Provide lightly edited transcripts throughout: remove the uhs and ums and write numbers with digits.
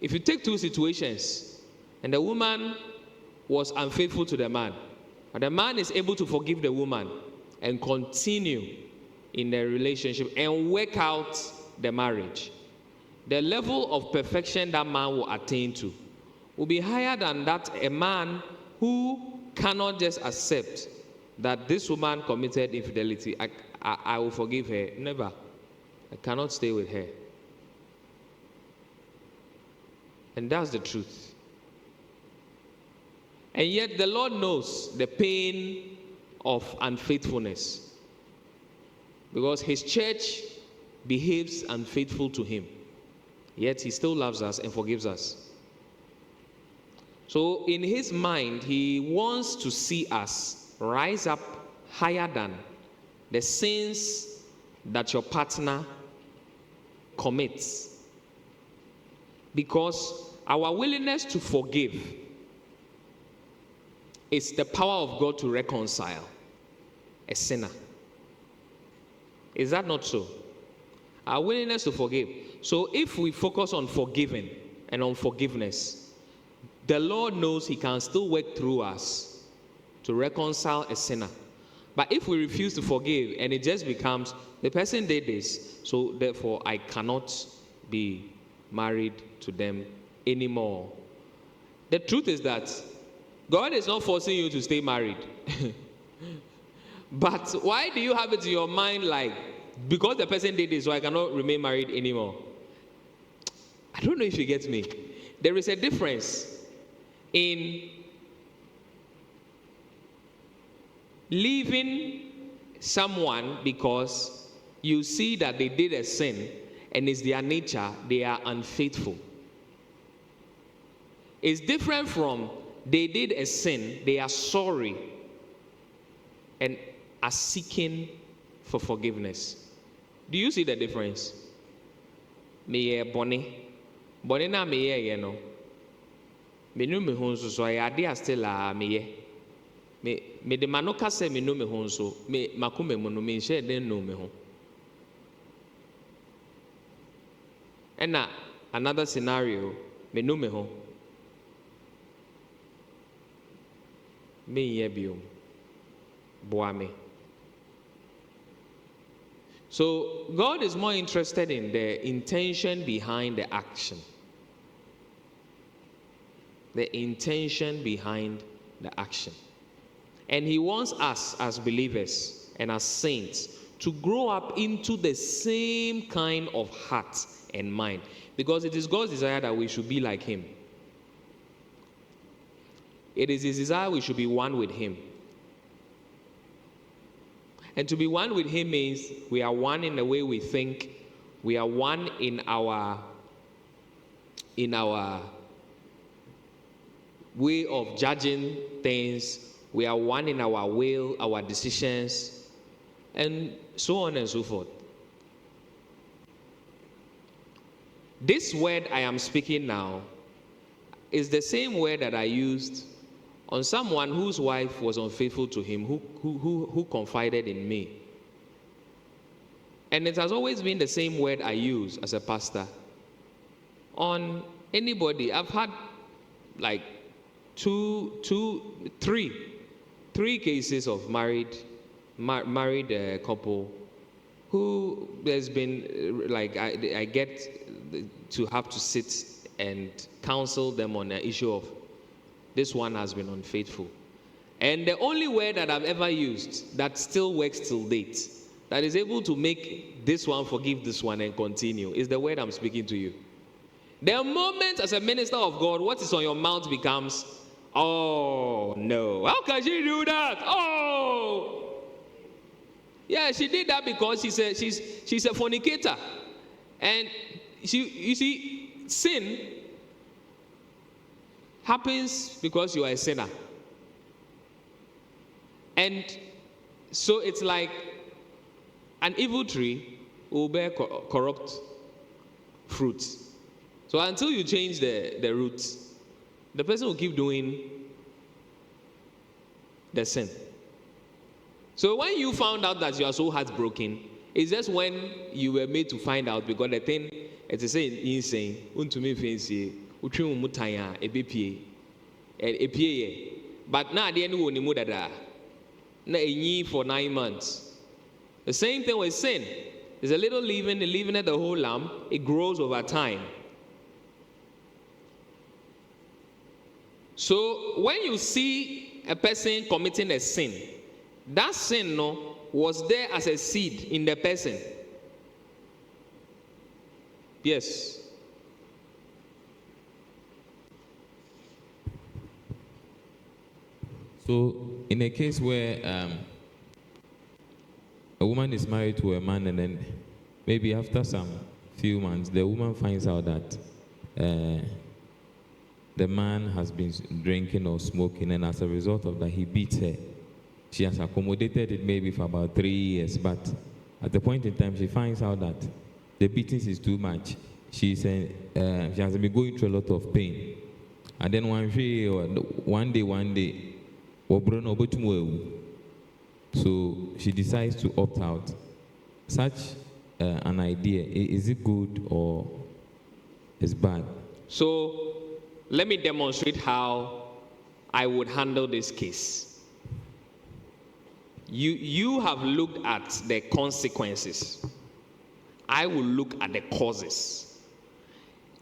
If you take two situations, and the woman was unfaithful to the man, but the man is able to forgive the woman and continue in the relationship and work out the marriage, the level of perfection that man will attain to will be higher than that a man who cannot just accept that this woman committed infidelity. I will forgive her. Never. I cannot stay with her. And that's the truth. And yet the Lord knows the pain of unfaithfulness, because his church behaves unfaithful to him, yet he still loves us and forgives us. So in his mind, he wants to see us rise up higher than the sins that your partner commits, because our willingness to forgive is the power of God to reconcile a sinner. Is that not so? Our willingness to forgive. So if we focus on forgiving and on forgiveness, the Lord knows he can still work through us to reconcile a sinner. But if we refuse to forgive and it just becomes, the person did this, so therefore I cannot be married to them anymore. The truth is that God is not forcing you to stay married. But why do you have it in your mind like, because the person did this, so I cannot remain married anymore? I don't know if you get me. There is a difference in leaving someone because you see that they did a sin and it's their nature, they are unfaithful. It's different from they did a sin, they are sorry and are seeking for forgiveness. Do you see the difference? Me Bonnie na me no. Me no me honso so I ade still a me de manoka se me no me honso me makome mo no me share den no me ho. And another scenario, me no me ho. Me ye biom. Boa me. So God is more interested in the intention behind the action. The intention behind the action. And he wants us as believers and as saints to grow up into the same kind of heart and mind, because it is God's desire that we should be like him. It is his desire we should be one with him. And to be one with him means we are one in the way we think. We are one in our way of judging things. We are one in our will, our decisions, and so on and so forth. This word I am speaking now is the same word that I used on someone whose wife was unfaithful to him, who confided in me. And it has always been the same word I use as a pastor on anybody. I've had like three cases of married couple who there's been like I get to have to sit and counsel them on the issue of this one has been unfaithful. And the only word that I've ever used that still works till date, that is able to make this one forgive this one and continue, is the word I'm speaking to you. The moment as a minister of God, what is on your mouth becomes, oh no, how can she do that? Oh, yeah, she did that because she's a fornicator. And you see, sin happens because you are a sinner. And so it's like an evil tree will bear corrupt fruits. So until you change the roots, the person will keep doing the sin. So when you found out that you are so heartbroken, it's just when you were made to find out, because the thing, it's the same insane, unto me fancy, utwi mu tan a ebepie epie but na ade ne wo ni mu dada na enyi for 9 months. The same thing with sin. There's a little leaven, the leaven at the whole lump, it grows over time. So when you see a person committing a sin, that sin was there as a seed in the person. Yes. So in a case where a woman is married to a man and then maybe after some few months the woman finds out that the man has been drinking or smoking, and as a result of that he beats her. She has accommodated it maybe for about 3 years, but at the point in time she finds out that the beatings is too much. She has been going through a lot of pain, and then one day so she decides to opt out. Such an idea, is it good or is bad? So let me demonstrate how I would handle this case. You have looked at the consequences. I will look at the causes.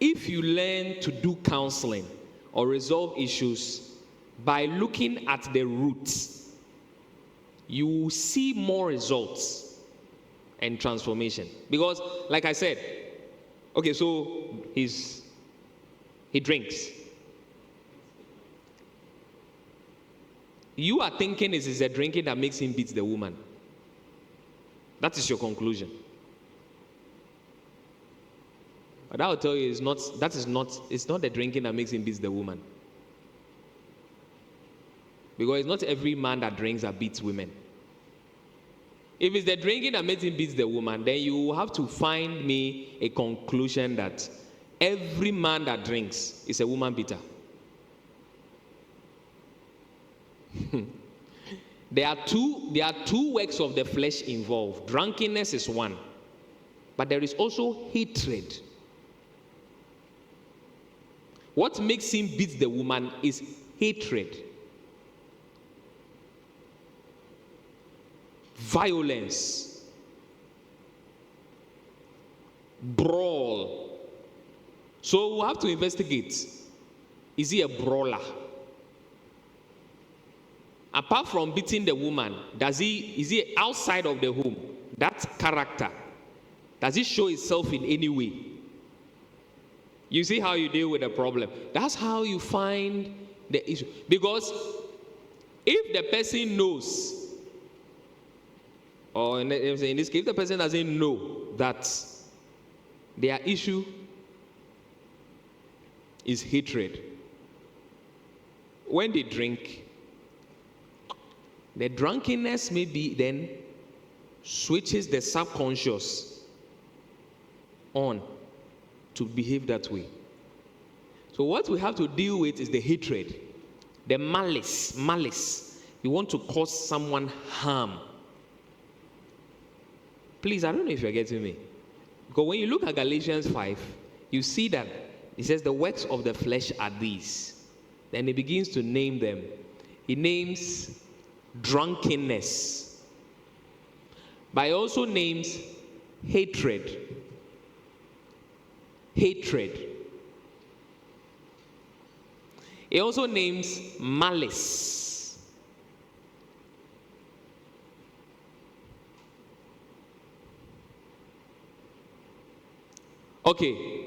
If you learn to do counseling or resolve issues by looking at the roots, you will see more results and transformation. Because, like I said, okay, so he drinks. You are thinking it is a drinking that makes him beat the woman. That is your conclusion. But I will tell you, it's not the drinking that makes him beat the woman. Because it's not every man that drinks that beats women. If it's the drinking that makes him beat the woman, then you will have to find me a conclusion that every man that drinks is a woman beater. There are two works of the flesh involved. Drunkenness is one, but there is also hatred. What makes him beat the woman is hatred, violence, brawl. So we'll have to investigate. Is he a brawler? Apart from beating the woman, is he outside of the home? That character, does it show itself in any way? You see how you deal with the problem. That's how you find the issue. Because if the person knows, or in this case, if the person doesn't know that their issue is hatred, when they drink, the drunkenness maybe then switches the subconscious on to behave that way. So what we have to deal with is the hatred, the malice. You want to cause someone harm. Please, I don't know if you're getting me. Because when you look at Galatians 5, you see that it says the works of the flesh are these. Then he begins to name them. He names drunkenness, but he also names hatred. He also names malice. Okay,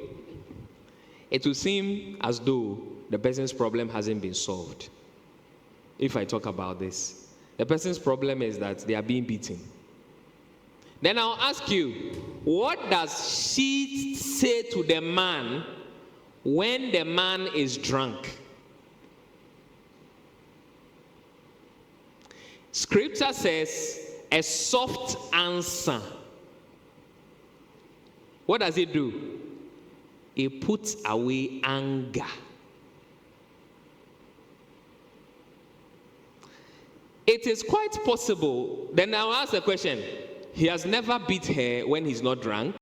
it will seem as though the person's problem hasn't been solved. If I talk about this, the person's problem is that they are being beaten. Then I'll ask you, what does she say to the man when the man is drunk? Scripture says a soft answer. What does it do? It puts away anger. It is quite possible. Then I'll ask the question, he has never beat her when he's not drunk.